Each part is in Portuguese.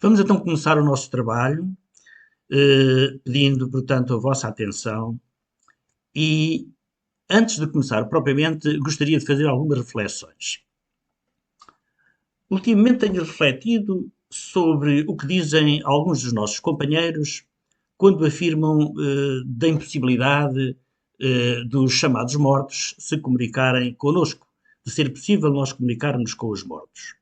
Vamos então começar o nosso trabalho, pedindo, portanto, a vossa atenção e, antes de começar propriamente, gostaria de fazer algumas reflexões. Ultimamente tenho refletido sobre o que dizem alguns dos nossos companheiros quando afirmam da impossibilidade dos chamados mortos se comunicarem connosco, de ser possível nós comunicarmos com os mortos.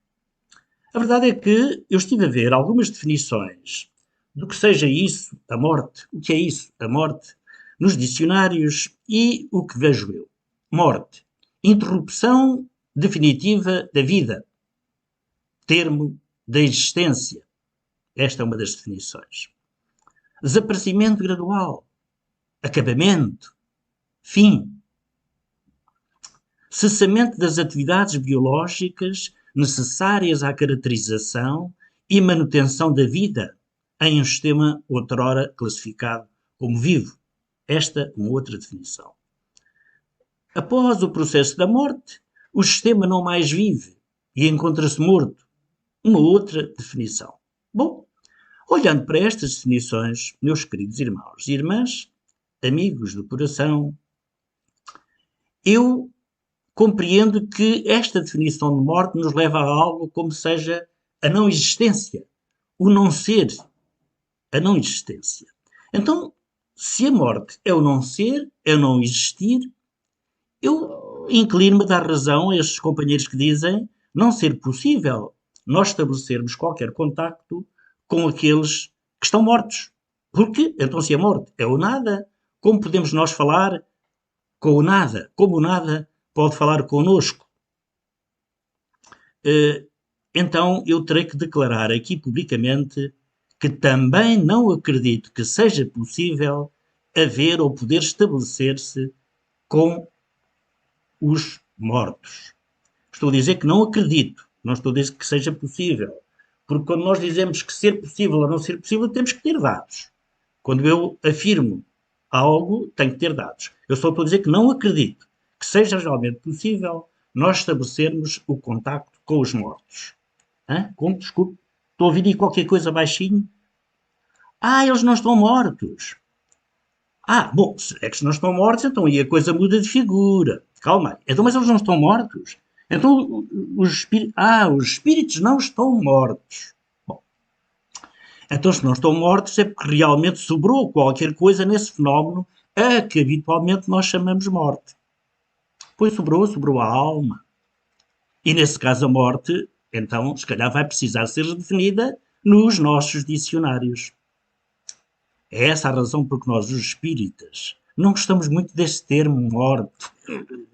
A verdade é que eu estive a ver algumas definições do que seja isso, a morte, o que é isso, a morte, nos dicionários e o que vejo eu. Morte, interrupção definitiva da vida, termo da existência. Esta é uma das definições. Desaparecimento gradual, acabamento, fim. Cessamento das atividades biológicas necessárias à caracterização e manutenção da vida em um sistema outrora classificado como vivo. Esta é uma outra definição. Após o processo da morte, o sistema não mais vive e encontra-se morto. Uma outra definição. Bom, olhando para estas definições, meus queridos irmãos e irmãs, amigos do coração, eu compreendo que esta definição de morte nos leva a algo como seja a não existência, o não ser, a não existência. Então, se a morte é o não ser, é o não existir, eu inclino-me a dar razão a estes companheiros que dizem não ser possível nós estabelecermos qualquer contacto com aqueles que estão mortos. Porque, então, se a morte é o nada, como podemos nós falar com o nada? Como o nada pode falar connosco? Então, eu terei que declarar aqui publicamente que também não acredito que seja possível haver ou poder estabelecer-se com os mortos. Estou a dizer que não acredito, não estou a dizer que seja possível. Porque quando nós dizemos que ser possível ou não ser possível, temos que ter dados. Quando eu afirmo algo, tenho que ter dados. Eu só estou a dizer que não acredito que seja realmente possível nós estabelecermos o contacto com os mortos. Como? Desculpe. Estou a ouvir aí qualquer coisa baixinho. Eles não estão mortos. Bom, é que se não estão mortos, então aí a coisa muda de figura. Calma aí. Então, mas eles não estão mortos? Então, os espíritos não estão mortos. Bom, então se não estão mortos é porque realmente sobrou qualquer coisa nesse fenómeno a que habitualmente nós chamamos morte. Pois sobrou a alma. E nesse caso a morte, então, se calhar vai precisar ser definida nos nossos dicionários. É essa a razão por que nós, os espíritas, não gostamos muito desse termo morte.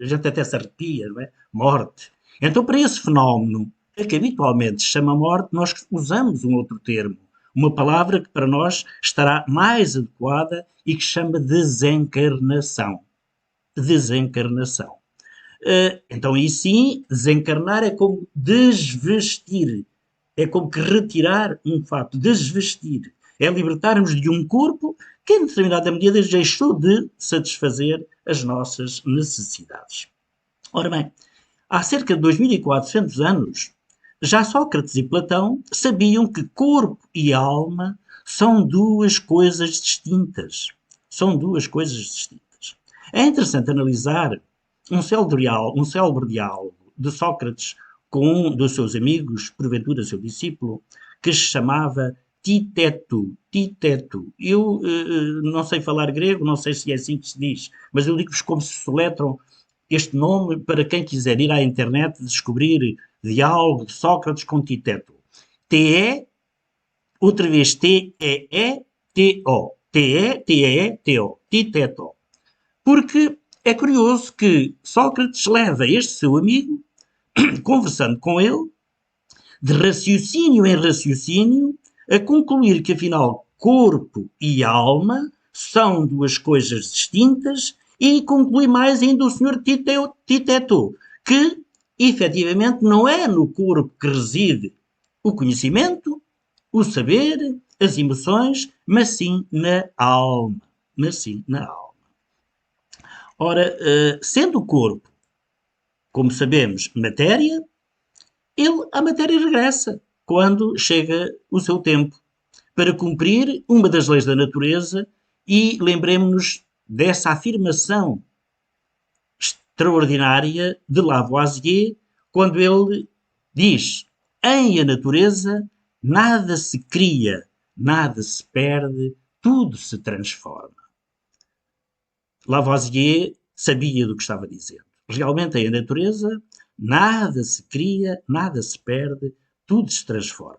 A gente até se arrepia, não é? Morte. Então, para esse fenómeno, que habitualmente se chama morte, nós usamos um outro termo. Uma palavra que para nós estará mais adequada e que chama desencarnação. Desencarnação. Então, aí sim, desencarnar é como desvestir. É como que retirar um fato, desvestir. É libertarmos de um corpo que, em determinada medida, deixou de satisfazer as nossas necessidades. Ora bem, há cerca de 2400 anos, já Sócrates e Platão sabiam que corpo e alma são duas coisas distintas. São duas coisas distintas. É interessante analisar um célebre diálogo de Sócrates com um dos seus amigos, porventura seu discípulo, que se chamava Titeto. Eu não sei falar grego, não sei se é assim que se diz, mas eu digo-vos como se soletram este nome para quem quiser ir à internet descobrir diálogo de Sócrates com Titeto. T-E, outra vez T-E-E-T-O. T-E-T-E-T-O. Titeto. Porque é curioso que Sócrates leva este seu amigo, conversando com ele, de raciocínio em raciocínio, a concluir que, afinal, corpo e alma são duas coisas distintas e conclui mais ainda o Sr. Titeto, que, efetivamente, não é no corpo que reside o conhecimento, o saber, as emoções, mas sim na alma. Ora, sendo o corpo, como sabemos, matéria, a matéria regressa. quando chega o seu tempo para cumprir uma das leis da natureza e lembremos-nos dessa afirmação extraordinária de Lavoisier, quando ele diz: em a natureza nada se cria, nada se perde, tudo se transforma. Lavoisier sabia do que estava dizendo. Realmente, em a natureza nada se cria, nada se perde, tudo se transforma.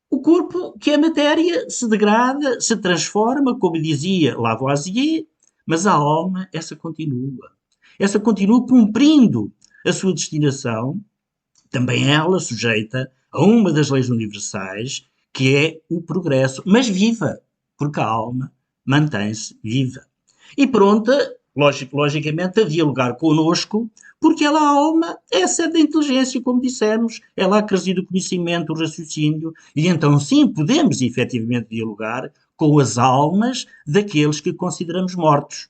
O corpo, que é matéria, se degrada, se transforma, como dizia Lavoisier, mas a alma, essa continua. Essa continua cumprindo a sua destinação, também ela sujeita a uma das leis universais, que é o progresso, mas viva, porque a alma mantém-se viva. E pronta, logicamente, a dialogar connosco, porque ela, a alma, é a sede da inteligência, como dissemos, é lá que reside o conhecimento, o raciocínio, e então sim, podemos efetivamente dialogar com as almas daqueles que consideramos mortos.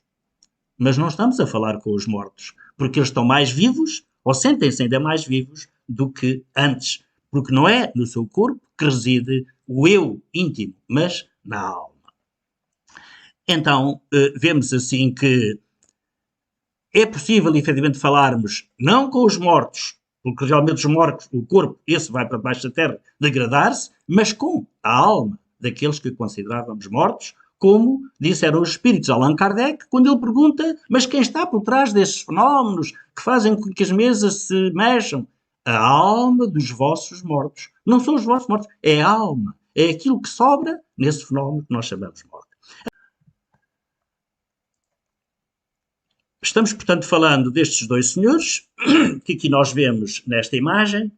Mas não estamos a falar com os mortos, porque eles estão mais vivos, ou sentem-se ainda mais vivos, do que antes. Porque não é no seu corpo que reside o eu íntimo, mas na alma. Então, vemos assim que é possível, efetivamente, falarmos não com os mortos, porque realmente os mortos, o corpo, esse vai para baixo da terra degradar-se, mas com a alma daqueles que considerávamos mortos, como disseram os espíritos Allan Kardec, quando ele pergunta: mas quem está por trás desses fenómenos que fazem com que as mesas se mexam? A alma dos vossos mortos. Não são os vossos mortos, é a alma. É aquilo que sobra nesse fenómeno que nós chamamos de morte. Estamos, portanto, falando destes dois senhores, que aqui nós vemos nesta imagem,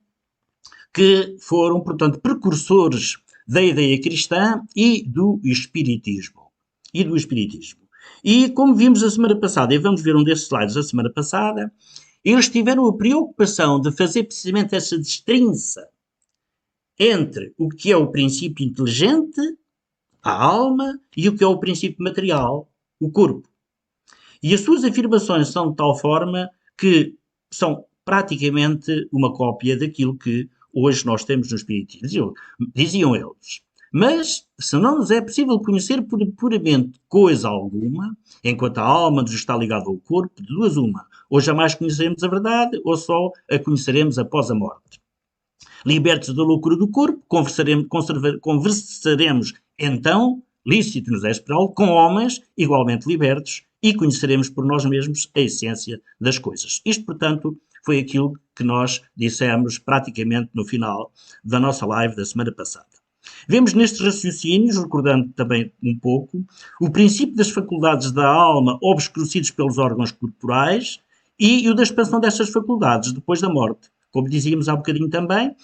que foram, portanto, precursores da ideia cristã e do espiritismo. E como vimos a semana passada, e vamos ver um desses slides a semana passada, eles tiveram a preocupação de fazer precisamente essa destrinça entre o que é o princípio inteligente, a alma, e o que é o princípio material, o corpo. E as suas afirmações são de tal forma que são praticamente uma cópia daquilo que hoje nós temos no Espiritismo. Diziam eles. Mas, se não nos é possível conhecer puramente coisa alguma, enquanto a alma nos está ligada ao corpo, de duas uma, ou jamais conheceremos a verdade, ou só a conheceremos após a morte. Libertos da loucura do corpo, conversaremos então, lícito nos é esperá-lo, com homens igualmente libertos, e conheceremos por nós mesmos a essência das coisas. Isto, portanto, foi aquilo que nós dissemos praticamente no final da nossa live da semana passada. Vemos nestes raciocínios, recordando também um pouco, o princípio das faculdades da alma obscurecidos pelos órgãos corporais e o da expansão destas faculdades depois da morte. Como dizíamos há bocadinho também,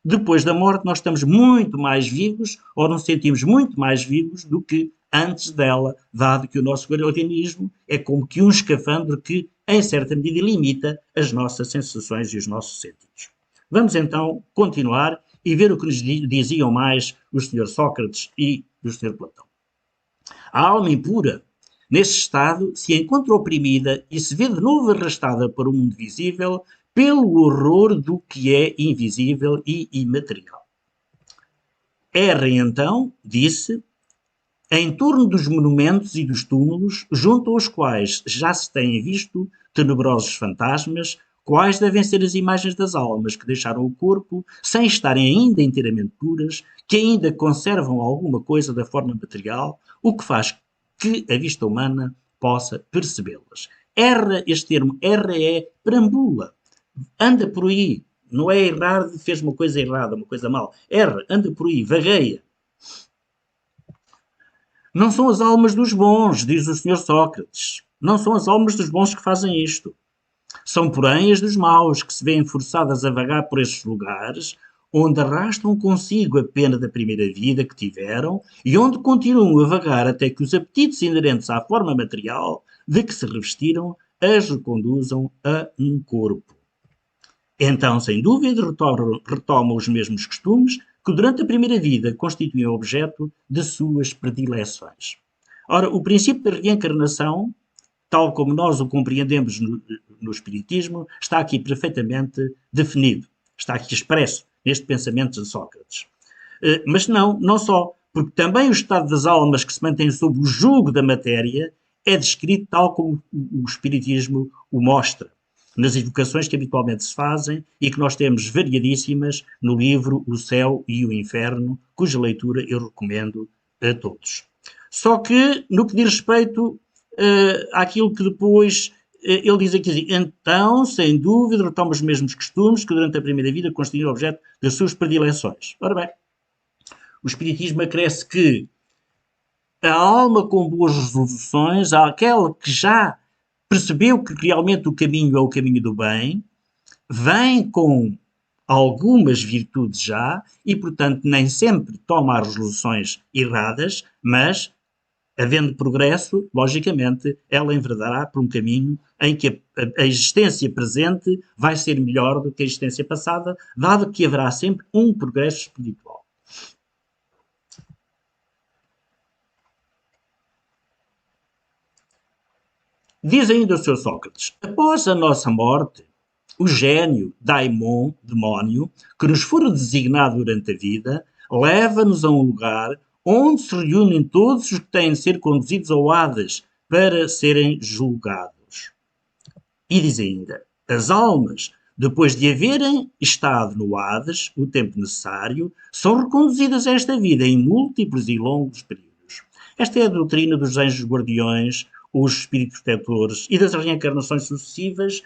depois da morte nós estamos muito mais vivos ou nos sentimos muito mais vivos do que antes dela, dado que o nosso organismo é como que um escafandro que, em certa medida, limita as nossas sensações e os nossos sentidos. Vamos então continuar e ver o que nos diziam mais o Sr. Sócrates e o Sr. Platão. A alma impura, nesse estado, se encontra oprimida e se vê de novo arrastada para o mundo visível pelo horror do que é invisível e imaterial. R, então, disse, em torno dos monumentos e dos túmulos, junto aos quais já se têm visto tenebrosos fantasmas, quais devem ser as imagens das almas que deixaram o corpo, sem estarem ainda inteiramente puras, que ainda conservam alguma coisa da forma material, o que faz que a vista humana possa percebê-las. Erra, este termo, erra é perambula, anda por aí, não é errar, fez uma coisa errada, uma coisa mal, erra, anda por aí, vagueia. Não são as almas dos bons, diz o Sr. Sócrates. Não são as almas dos bons que fazem isto. São, porém, as dos maus, que se veem forçadas a vagar por estes lugares, onde arrastam consigo a pena da primeira vida que tiveram e onde continuam a vagar até que os apetites inerentes à forma material de que se revestiram as reconduzam a um corpo. Então, sem dúvida, retomam os mesmos costumes que durante a primeira vida constituíam objeto de suas predileções. Ora, o princípio da reencarnação, tal como nós o compreendemos no Espiritismo, está aqui perfeitamente definido, está aqui expresso. neste pensamento de Sócrates. Mas não só, porque também o estado das almas que se mantém sob o jugo da matéria é descrito tal como o Espiritismo o mostra, nas evocações que habitualmente se fazem e que nós temos variadíssimas no livro O Céu e o Inferno, cuja leitura eu recomendo a todos. Só que, no que diz respeito àquilo que depois ele diz aqui assim, então, sem dúvida, retoma os mesmos costumes que durante a primeira vida constituíram objeto das suas predileções. Ora bem, o Espiritismo acresce que a alma com boas resoluções, aquela que já percebeu que realmente o caminho é o caminho do bem, vem com algumas virtudes já e, portanto, nem sempre toma as resoluções erradas, mas, havendo progresso, logicamente, ela enveredará por um caminho em que a existência presente vai ser melhor do que a existência passada, dado que haverá sempre um progresso espiritual. Diz ainda o Sr. Sócrates, após a nossa morte, o gênio, daimon, demónio, que nos for designado durante a vida, leva-nos a um lugar onde se reúnem todos os que têm de ser conduzidos ao Hades para serem julgados. E diz ainda, as almas, depois de haverem estado no Hades o tempo necessário, são reconduzidas a esta vida em múltiplos e longos períodos. Esta é a doutrina dos anjos guardiões, os espíritos protetores e das reencarnações sucessivas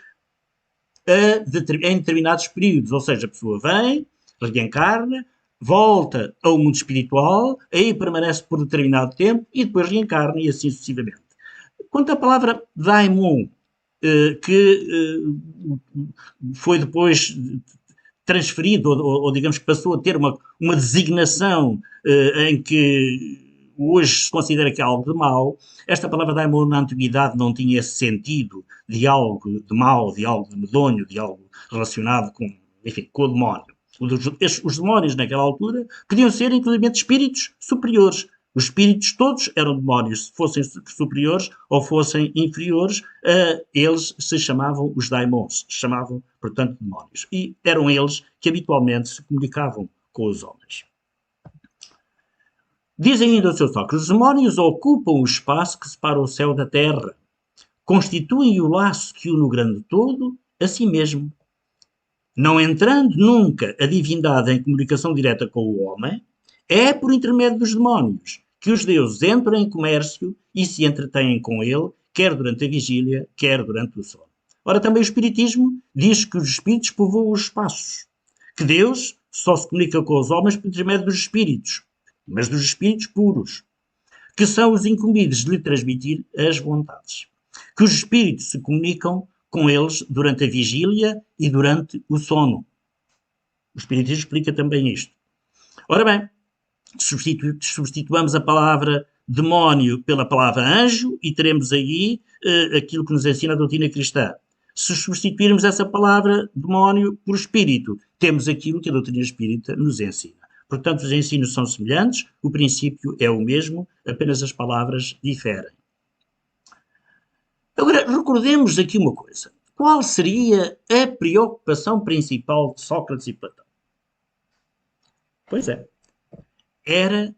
em determinados períodos. Ou seja, a pessoa vem, reencarna, volta ao mundo espiritual, aí permanece por determinado tempo e depois reencarna e assim sucessivamente. Quanto à palavra daimon, que foi depois transferido, ou digamos que passou a ter uma designação em que hoje se considera que é algo de mau, esta palavra daimon na antiguidade não tinha esse sentido de algo de mau, de algo de medonho, de algo relacionado com, enfim, com o demónio. Os demónios naquela altura podiam ser inclusive espíritos superiores. Os espíritos todos eram demónios, se fossem superiores ou fossem inferiores, eles se chamavam os daimons, se chamavam, portanto, demónios. E eram eles que habitualmente se comunicavam com os homens. Diz ainda o Sr. Sócrates, os demónios ocupam o espaço que separa o céu da terra, constituem o laço que une o grande todo a si mesmo. Não entrando nunca a divindade em comunicação direta com o homem, é por intermédio dos demónios que os deuses entram em comércio e se entretêm com ele, quer durante a vigília, quer durante o sono. Ora, também o Espiritismo diz que os espíritos povoam os espaços, que Deus só se comunica com os homens por intermédio dos espíritos, mas dos espíritos puros, que são os incumbidos de lhe transmitir as vontades. Que os espíritos se comunicam com eles durante a vigília e durante o sono. O Espiritismo explica também isto. Ora bem, substituamos a palavra demónio pela palavra anjo e teremos aí aquilo que nos ensina a doutrina cristã. Se substituirmos essa palavra demónio por espírito, temos aquilo que a doutrina espírita nos ensina. Portanto, os ensinos são semelhantes, o princípio é o mesmo, apenas as palavras diferem. Agora, recordemos aqui uma coisa. Qual seria a preocupação principal de Sócrates e Platão? Pois é, era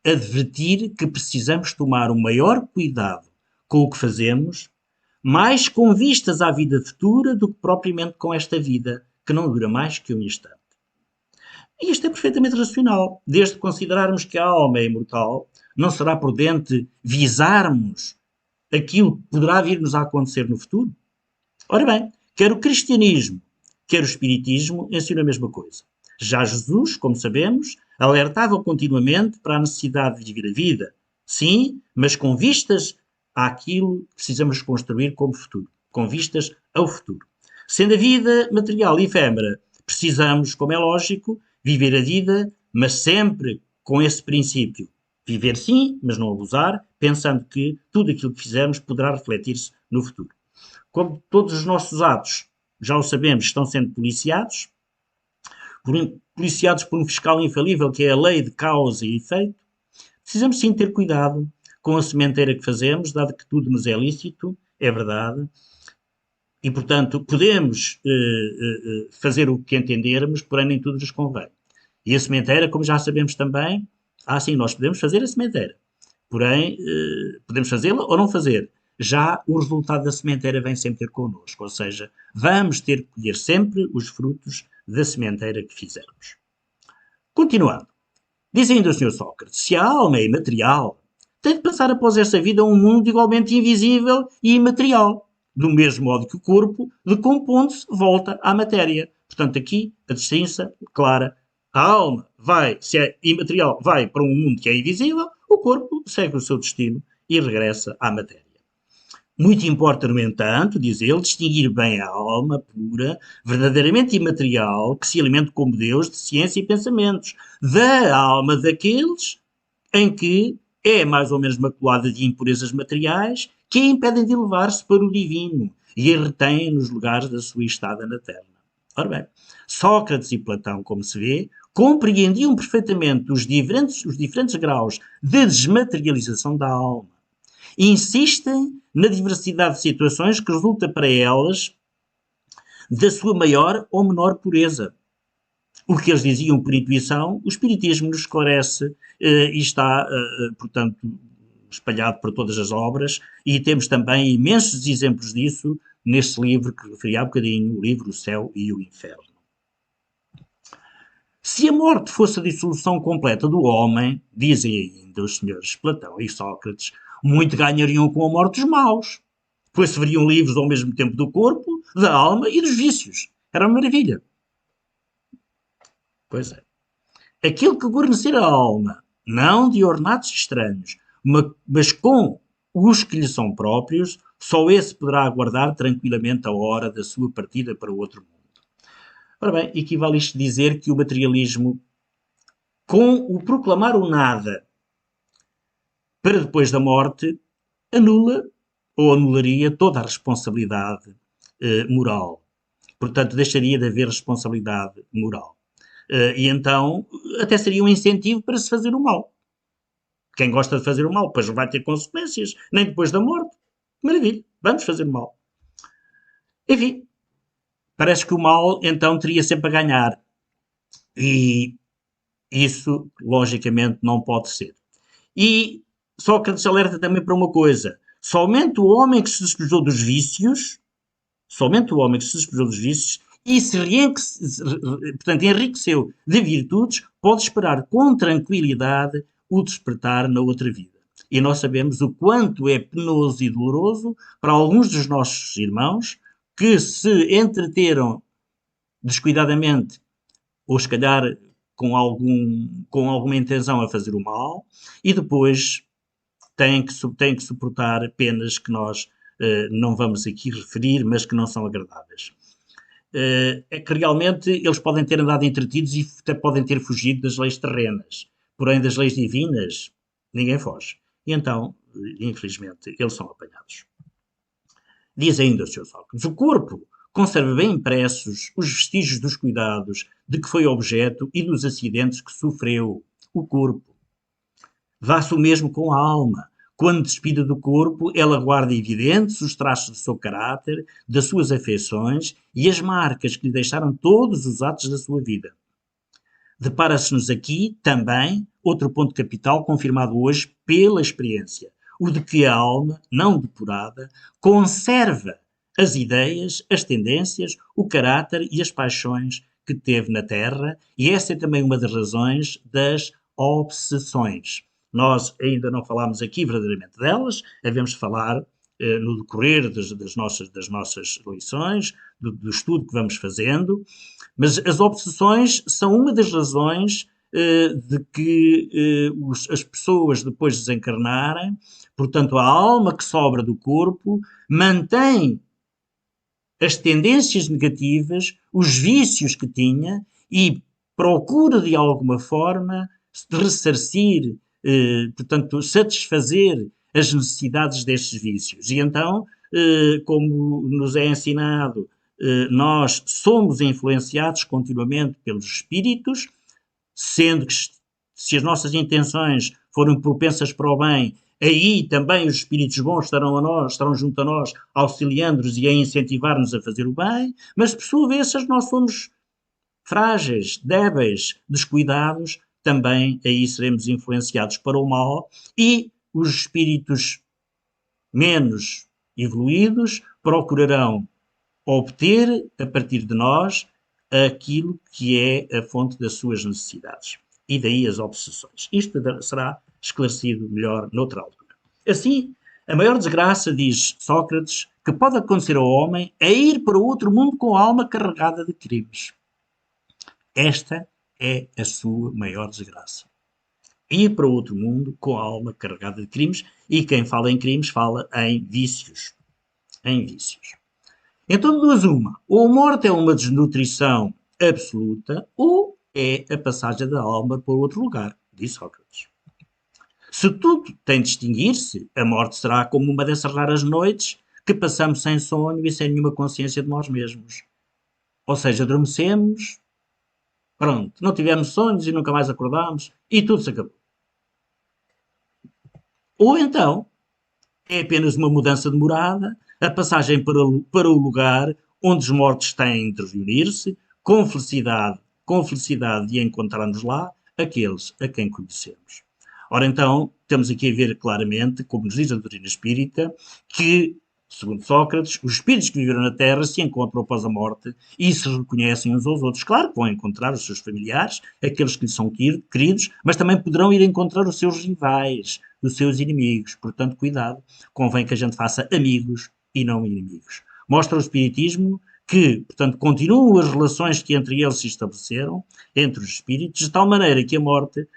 advertir que precisamos tomar o maior cuidado com o que fazemos, mais com vistas à vida futura do que propriamente com esta vida, que não dura mais que um instante. E isto é perfeitamente racional, desde que considerarmos que a alma é imortal, não será prudente visarmos aquilo que poderá vir-nos a acontecer no futuro? Ora bem, quer o cristianismo, quer o espiritismo ensinam a mesma coisa. Já Jesus, como sabemos, alertava continuamente para a necessidade de viver a vida. Sim, mas com vistas àquilo que precisamos construir como futuro. Com vistas ao futuro. Sendo a vida material e efêmera, precisamos, como é lógico, viver a vida, mas sempre com esse princípio. Viver sim, mas não abusar, pensando que tudo aquilo que fizermos poderá refletir-se no futuro. Como todos os nossos atos, já o sabemos, estão sendo policiados por um fiscal infalível, que é a lei de causa e efeito, precisamos sim ter cuidado com a sementeira que fazemos, dado que tudo nos é lícito, é verdade, E, portanto, podemos fazer o que entendermos, porém nem tudo nos convém. E a sementeira, como já sabemos também, sim, nós podemos fazer a sementeira. Porém, podemos fazê-la ou não fazer. Já o resultado da sementeira vem sempre ter connosco, ou seja, vamos ter que colher sempre os frutos da sementeira que fizermos. Continuando. Diz ainda o Sr. Sócrates, se a alma é imaterial, tem de passar após esta vida a um mundo igualmente invisível e imaterial, do mesmo modo que o corpo, decompondo-se, volta à matéria. Portanto, aqui a distinção clara. A alma vai, se é imaterial, vai para um mundo que é invisível, o corpo segue o seu destino e regressa à matéria. Muito importa, no entanto, diz ele, distinguir bem a alma pura, verdadeiramente imaterial, que se alimenta como Deus de ciência e pensamentos, da alma daqueles em que é mais ou menos maculada de impurezas materiais que a impedem de elevar-se para o divino e a retêm nos lugares da sua estada na terra. Ora bem, Sócrates e Platão, como se vê, compreendiam perfeitamente os diferentes graus de desmaterialização da alma. Insistem na diversidade de situações que resulta para elas da sua maior ou menor pureza. O que eles diziam por intuição, o Espiritismo nos esclarece e está, portanto, espalhado por todas as obras, e temos também imensos exemplos disso neste livro que referi há bocadinho, o livro O Céu e o Inferno. Se a morte fosse a dissolução completa do homem, dizem ainda os senhores Platão e Sócrates, muito ganhariam com a morte dos maus, pois se veriam livres ao mesmo tempo do corpo, da alma e dos vícios. Era uma maravilha. Pois é. Aquilo que guarnecer a alma, não de ornatos estranhos, mas com os que lhe são próprios, só esse poderá aguardar tranquilamente a hora da sua partida para o outro mundo. Ora bem, equivale isto dizer que o materialismo, com o proclamar o nada para depois da morte, anula ou anularia toda a responsabilidade moral. Portanto, deixaria de haver responsabilidade moral. E então, até seria um incentivo para se fazer o mal. Quem gosta de fazer o mal, pois não vai ter consequências, nem depois da morte. Maravilha, vamos fazer o mal. Enfim, parece que o mal, então, teria sempre a ganhar. E isso, logicamente, não pode ser. E Sócrates alerta também para uma coisa. Somente o homem que se despojou dos vícios, e portanto, enriqueceu de virtudes, pode esperar com tranquilidade o despertar na outra vida. E nós sabemos o quanto é penoso e doloroso para alguns dos nossos irmãos que se entreteram descuidadamente, ou se calhar com alguma intenção a fazer o mal, e depois têm que suportar penas que nós não vamos aqui referir, mas que não são agradáveis. É que realmente eles podem ter andado entretidos e até podem ter fugido das leis terrenas, porém das leis divinas ninguém foge. E então, infelizmente, eles são apanhados. Diz ainda o Sr. Sócrates, o corpo conserva bem impressos os vestígios dos cuidados de que foi objeto e dos acidentes que sofreu o corpo. Vá-se o mesmo com a alma. Quando despida do corpo, ela guarda evidentes os traços do seu caráter, das suas afeições e as marcas que lhe deixaram todos os atos da sua vida. Depara-se-nos aqui, também, outro ponto capital confirmado hoje pela experiência, o de que a alma, não depurada, conserva as ideias, as tendências, o caráter e as paixões que teve na Terra, e essa é também uma das razões das obsessões. Nós ainda não falámos aqui verdadeiramente delas, havemos de falar no decorrer das nossas lições, do estudo que vamos fazendo, mas as obsessões são uma das razões de que as pessoas depois de desencarnarem, portanto a alma que sobra do corpo, mantém as tendências negativas, os vícios que tinha e procura de alguma forma ressarcir, portanto, satisfazer as necessidades destes vícios. E então, como nos é ensinado, nós somos influenciados continuamente pelos espíritos, sendo que se as nossas intenções forem propensas para o bem, aí também os espíritos bons estarão junto a nós, auxiliando-nos e a incentivar-nos a fazer o bem, mas por sua vez, se nós somos frágeis, débeis, descuidados, também aí seremos influenciados para o mal e os espíritos menos evoluídos procurarão obter a partir de nós aquilo que é a fonte das suas necessidades. E daí as obsessões. Isto será esclarecido melhor noutra altura. Assim, a maior desgraça, diz Sócrates, que pode acontecer ao homem é ir para outro mundo com a alma carregada de crimes. Esta é a sua maior desgraça. Ir para outro mundo com a alma carregada de crimes, e quem fala em crimes fala em vícios. Em vícios. Então, de duas uma, ou a morte é uma desnutrição absoluta, ou é a passagem da alma para outro lugar, diz Sócrates. Se tudo tem de extinguir-se, a morte será como uma dessas raras noites que passamos sem sonho e sem nenhuma consciência de nós mesmos. Ou seja, adormecemos, pronto, não tivemos sonhos e nunca mais acordámos e tudo se acabou. Ou então, é apenas uma mudança de morada, a passagem para o lugar onde os mortos têm de reunir-se, com felicidade de encontrarmos lá aqueles a quem conhecemos. Ora então, temos aqui a ver claramente, como nos diz a doutrina espírita, que, segundo Sócrates, os espíritos que viveram na Terra se encontram após a morte e se reconhecem uns aos outros. Claro que vão encontrar os seus familiares, aqueles que lhes são queridos, mas também poderão ir encontrar os seus rivais, os seus inimigos. Portanto, cuidado, convém que a gente faça amigos e não inimigos. Mostra o Espiritismo que, portanto, continuam as relações que entre eles se estabeleceram, entre os espíritos, de tal maneira que a morte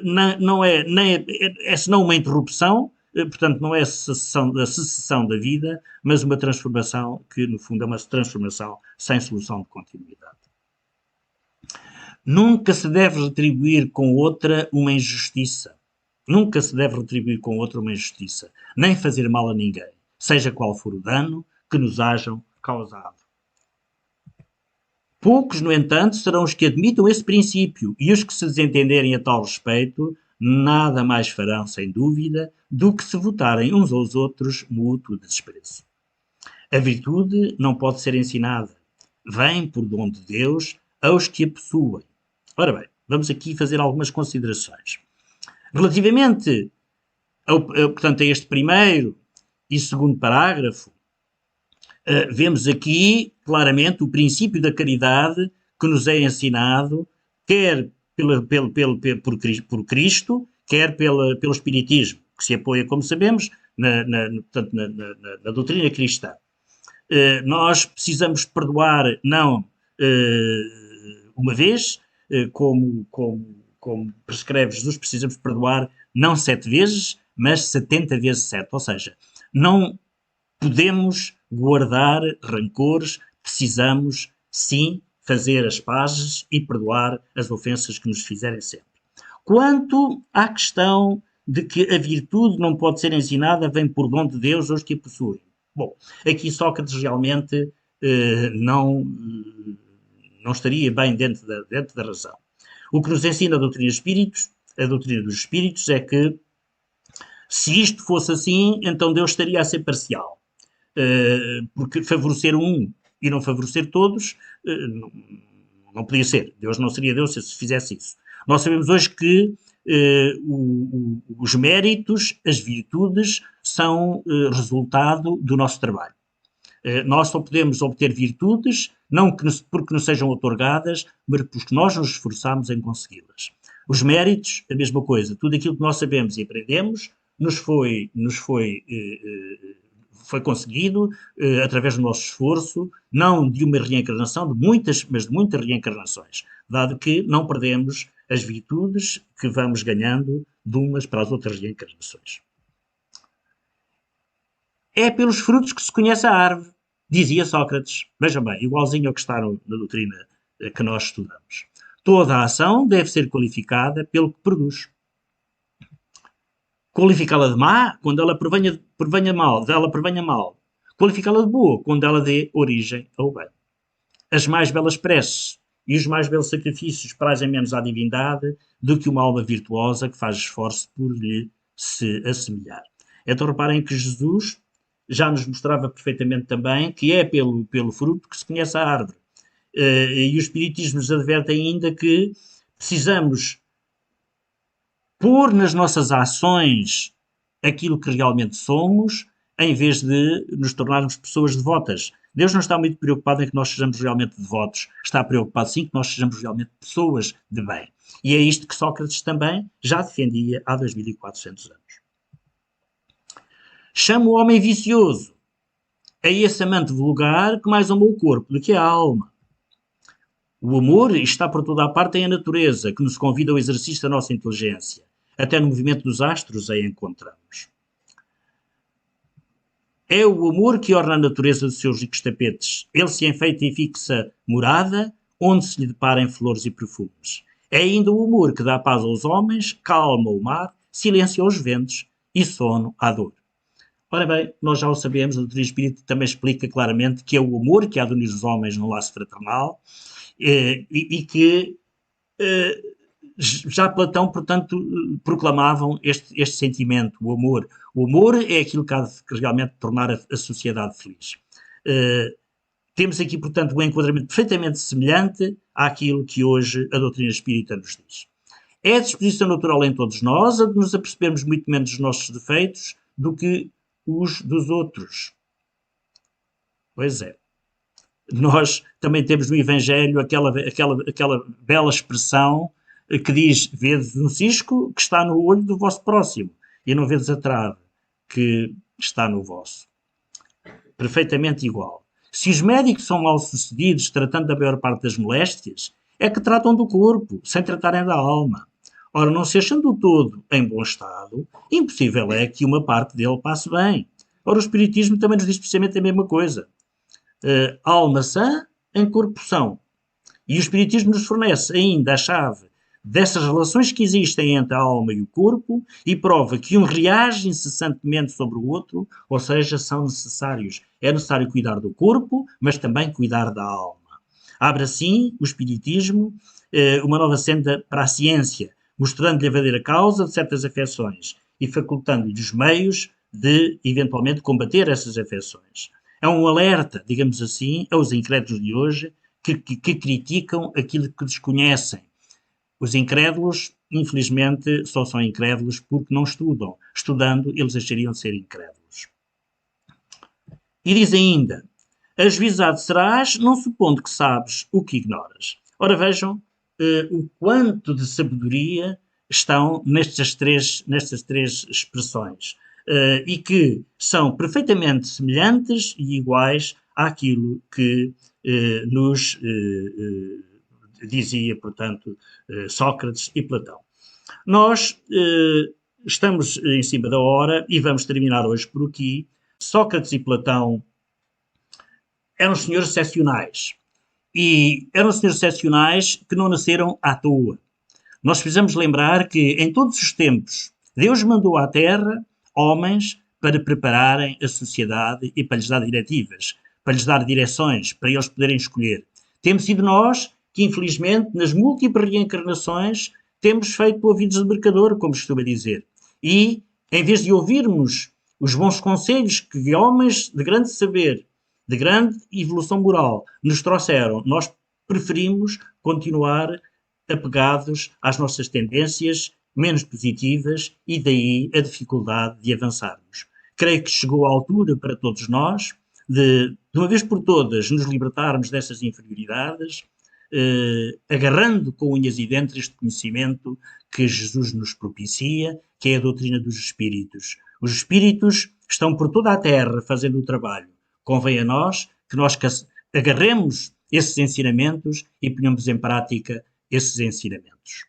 não é, nem é senão uma interrupção, portanto, não é a secessão da vida, mas uma transformação que, no fundo, é uma transformação sem solução de continuidade. Nunca se deve retribuir com outra uma injustiça. Nunca se deve retribuir com outra uma injustiça, nem fazer mal a ninguém, seja qual for o dano que nos hajam causado. Poucos, no entanto, serão os que admitam esse princípio, e os que se desentenderem a tal respeito nada mais farão, sem dúvida, do que se votarem uns aos outros mútuo desprezo. A virtude não pode ser ensinada. Vem por dom de Deus aos que a possuem. Ora bem, vamos aqui fazer algumas considerações. Relativamente portanto, a este primeiro e segundo parágrafo, vemos aqui claramente o princípio da caridade que nos é ensinado, quer por Cristo, quer pelo Espiritismo, que se apoia, como sabemos, na doutrina cristã. Nós precisamos perdoar não uma vez, como prescreve Jesus, precisamos perdoar não 7 vezes, mas 70 vezes 7. Ou seja, não podemos guardar rancores, precisamos, sim, fazer as pazes e perdoar as ofensas que nos fizerem sempre. Quanto à questão de que a virtude não pode ser ensinada, vem por dom de Deus aos que a possuem. Bom, aqui Sócrates realmente não estaria bem dentro da razão. O que nos ensina a doutrina dos espíritos, é que se isto fosse assim, então Deus estaria a ser parcial. Porque favorecer um e não favorecer todos não podia ser. Deus não seria Deus se fizesse isso. Nós sabemos hoje que os méritos, as virtudes, são resultado do nosso trabalho. Nós só podemos obter virtudes, não porque nos sejam outorgadas, mas porque nós nos esforçamos em consegui-las. Os méritos, a mesma coisa. Tudo aquilo que nós sabemos e aprendemos nos foi conseguido através do nosso esforço, não de uma reencarnação, mas de muitas reencarnações, dado que não perdemos as virtudes que vamos ganhando de umas para as outras reencarnações. É pelos frutos que se conhece a árvore, dizia Sócrates. Vejam bem, igualzinho ao que está na doutrina que nós estudamos. Toda a ação deve ser qualificada pelo que produz. Qualificá-la de má quando ela provenha mal. Qualificá-la de boa quando ela dê origem ao bem. As mais belas preces e os mais belos sacrifícios prazem menos à divindade do que uma alma virtuosa que faz esforço por lhe se assemelhar. Então reparem que Jesus já nos mostrava perfeitamente também que é pelo fruto que se conhece a árvore. E o Espiritismo nos adverte ainda que precisamos pôr nas nossas ações aquilo que realmente somos, em vez de nos tornarmos pessoas devotas. Deus não está muito preocupado em que nós sejamos realmente devotos. Está preocupado, sim, que nós sejamos realmente pessoas de bem. E é isto que Sócrates também já defendia há 2400 anos. Chama o homem vicioso a esse amante vulgar que mais ama o corpo do que a alma. O amor está por toda a parte em a natureza, que nos convida ao exercício da nossa inteligência. Até no movimento dos astros a encontramos. É o amor que orna a natureza dos seus ricos tapetes. Ele se enfeita e fixa morada, onde se lhe deparem flores e perfumes. É ainda o amor que dá paz aos homens, calma o mar, silêncio aos ventos e sono à dor. Ora bem, nós já o sabemos, a doutrina espírita também explica claramente que é o amor que há de unir os homens no laço fraternal e que já Platão, portanto, proclamavam este sentimento, o amor. O amor é aquilo que há de realmente tornar a sociedade feliz. Temos aqui, portanto, um enquadramento perfeitamente semelhante àquilo que hoje a doutrina espírita nos diz. É a disposição natural em todos nós a de nos apercebermos muito menos dos nossos defeitos do que os dos outros. Pois é. Nós também temos no Evangelho aquela bela expressão que diz: vedes um cisco que está no olho do vosso próximo e não vedes a trave que está no vosso. Perfeitamente igual. Se os médicos são mal sucedidos tratando da maior parte das moléstias, é que tratam do corpo, sem tratarem da alma. Ora, não se achando o todo em bom estado, impossível é que uma parte dele passe bem. Ora, o Espiritismo também nos diz precisamente a mesma coisa. Alma sã em corpo são. E o Espiritismo nos fornece ainda a chave dessas relações que existem entre a alma e o corpo e prova que um reage incessantemente sobre o outro, ou seja, são necessários. É necessário cuidar do corpo, mas também cuidar da alma. Abre assim o Espiritismo uma nova senda para a ciência, mostrando-lhe a verdadeira causa de certas afecções e facultando-lhe os meios de, eventualmente, combater essas afecções. É um alerta, digamos assim, aos incrédulos de hoje que criticam aquilo que desconhecem. Os incrédulos, infelizmente, só são incrédulos porque não estudam. Estudando, eles deixariam de ser incrédulos. E diz ainda: ajuizado serás, não supondo que sabes o que ignoras. Ora, vejam o quanto de sabedoria estão nestas três expressões. E que são perfeitamente semelhantes e iguais àquilo que nos dizia, portanto, Sócrates e Platão. Nós estamos em cima da hora e vamos terminar hoje por aqui. Sócrates e Platão eram senhores excepcionais. E eram senhores excepcionais que não nasceram à toa. Nós precisamos lembrar que, em todos os tempos, Deus mandou à Terra homens para prepararem a sociedade e para lhes dar diretivas, para lhes dar direções, para eles poderem escolher. Temos sido nós que, infelizmente, nas múltiplas reencarnações, temos feito ouvidos de mercador, como costuma dizer. E, em vez de ouvirmos os bons conselhos que homens de grande saber, de grande evolução moral, nos trouxeram, nós preferimos continuar apegados às nossas tendências menos positivas e daí a dificuldade de avançarmos. Creio que chegou a altura para todos nós de uma vez por todas, nos libertarmos dessas inferioridades, agarrando com unhas e dentes este conhecimento que Jesus nos propicia, que é a doutrina dos espíritos. Os espíritos estão por toda a terra fazendo o trabalho. Convém a nós que nós agarremos esses ensinamentos e ponhamos em prática esses ensinamentos.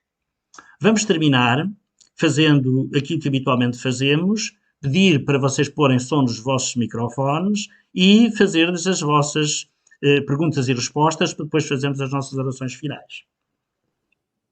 Vamos terminar fazendo aquilo que habitualmente fazemos, pedir para vocês porem som nos vossos microfones e fazer-lhes as vossas perguntas e respostas para depois fazermos as nossas orações finais.